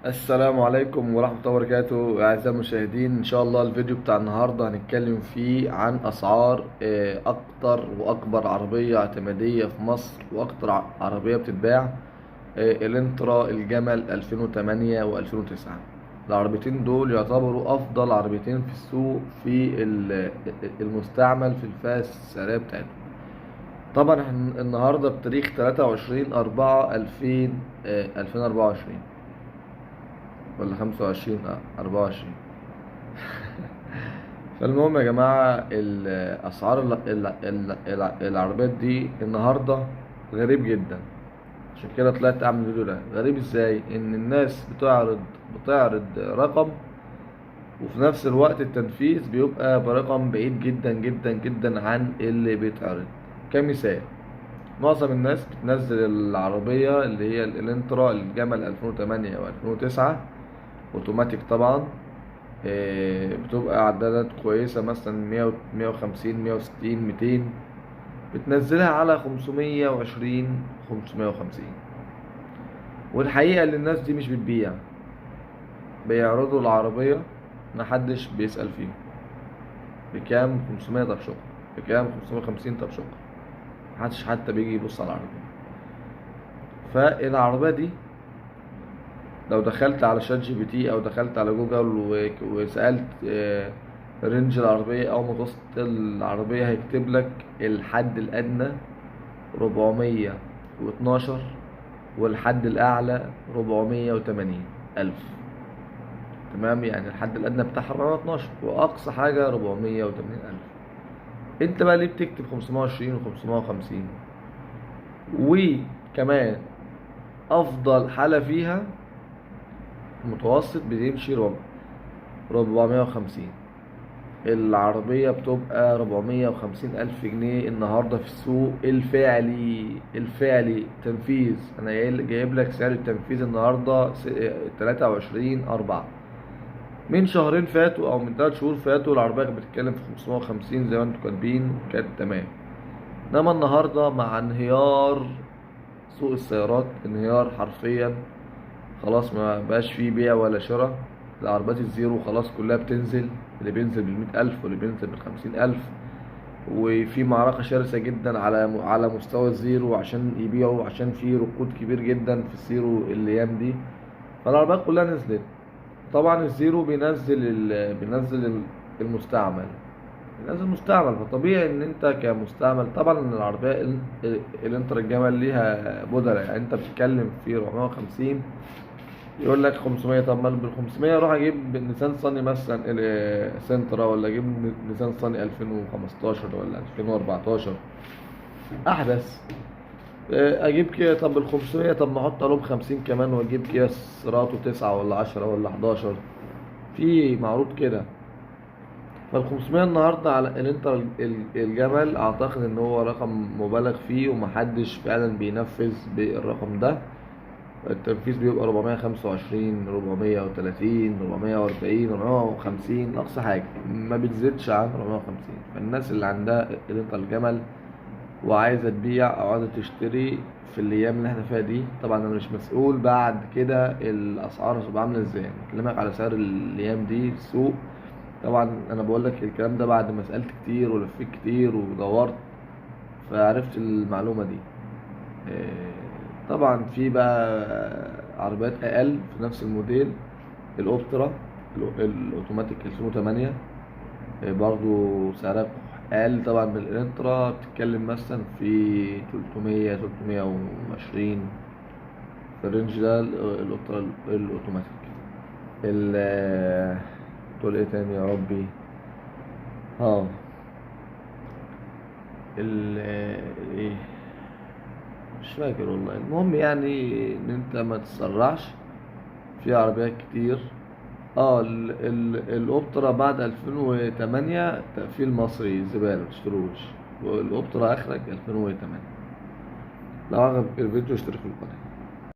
السلام عليكم ورحمة الله وبركاته أعزائي المشاهدين. إن شاء الله الفيديو بتاع النهاردة هنتكلم فيه عن أسعار أكتر وأكبر عربية اعتمادية في مصر وأكتر عربية بتتباع، الانترا الجمل 2008 و2009. العربيتين دول يعتبروا أفضل عربيتين في السوق في المستعمل في الفئة السعرية بتاعتهم. طبعا احنا النهاردة بتاريخ 23/4/2024 ولا 25 24. فالمهم يا جماعة الأسعار العربيات دي النهاردة غريب جدا. عشان كده طلعت أعمل فيديو ده. غريب ازاي؟ إن الناس بتعرض رقم، وفي نفس الوقت التنفيذ بيبقى برقم بعيد جدا جدا جدا عن اللي بيتعرض. كمثال، معظم الناس بتنزل العربية اللي هي الانترا الجمل 2008 و2009 اوتوماتيك طبعا. بتبقى عدادات كويسة، مثلا 100 150 160 200، بتنزلها على 520 550. والحقيقة اللي الناس دي مش بتبيع، بيعرضوا العربية، محدش بيسأل فيهم بكام. 500 طب شكرا، بكام 550 طب شكرا، محدش حتى بيجي يبص على العربية. فالعربية دي لو دخلت على شات جي بي تي او دخلت على جوجل وسألت رينج العربية او متوسط العربية، هيكتب لك الحد الادنى 412 والحد الاعلى 480 الف. تمام، يعني الحد الادنى بتاعها 412 واقصى حاجة 480 الف. انت بقى ليه بتكتب 520 و 550؟ وكمان افضل حالة فيها متوسط بيمشي 450. العربية بتبقى 450 ألف جنيه النهاردة في السوق الفعلي تنفيذ. أنا جايب لك سعر التنفيذ النهاردة 23/4. من شهرين فاتوا أو من 3 شهور فاتوا العربية كانت بتتكلم في 550 زي ما انتوا كاتبين، كانت تمام. إنما النهاردة مع انهيار سوق السيارات، انهيار حرفيا، خلاص ما بقاش فيه بيع ولا شراء. العربيات الزيرو خلاص كلها بتنزل، اللي بينزل ب100 ألف واللي بينزل ب50 ألف. وفي معركة شرسة جدا على مستوى الزيرو عشان يبيعوا، عشان في ركود كبير جدا في الزيرو الأيام دي. فالعربيات كلها نزلت. طبعا الزيرو بينزل المستعمل، بينزل مستعمل. فطبيعي ان انت كمستعمل، طبعا العربية الانتر الجمل ليها بدلة. يعني انت بتتكلم في 450، يقول لك 500. طب ما بال 500 اروح اجيب نيسان صاني مثلا سنترا، ولا اجيب نيسان صاني 2015 ولا 2014 احدث. اجيب كيا. طب بال 500، طب ما احط عليهم 50 كمان واجيب كيا سيراتو 9 ولا 10 ولا 11 في معروض كده. فال 500 النهارده على الانتر الجمل اعتقد ان هو رقم مبالغ فيه، ومحدش فعلا بينفذ بالرقم ده. التنفيذ بيبقى 425 430 440 450 أقصى حاجة، ما بتزيدش عن 450. فالناس اللي عندها قطع الجمل وعايزة تبيع أو عايزة تشتري في الأيام اللي احنا فيها دي، طبعا أنا مش مسؤول بعد كده الأسعار هتبقى عاملة ازاي. أنا بكلمك على سعر الأيام دي السوق. طبعا أنا بقول لك الكلام ده بعد ما سألت كتير ولفيت كتير ودورت، فعرفت المعلومة دي. طبعا في بقى عربيات اقل في نفس الموديل، الاوبترا الاوتوماتيك 2008، برضو سعرها اقل طبعا من الانترا. بتتكلم مثلا في 300 320 في الرينج ده. الاوبترا الاوتوماتيك. تقول ايه تاني يا ربي؟ اه ايه، مش فاكر والله. المهم يعني ان انت ما تسرعش في عربيات كتير. الاوبترا بعد 2008 تقفيل مصري زبالة، متشتروش. والاوبترا اخرك 2008. لو عجبك الفيديو اشترك في القناة.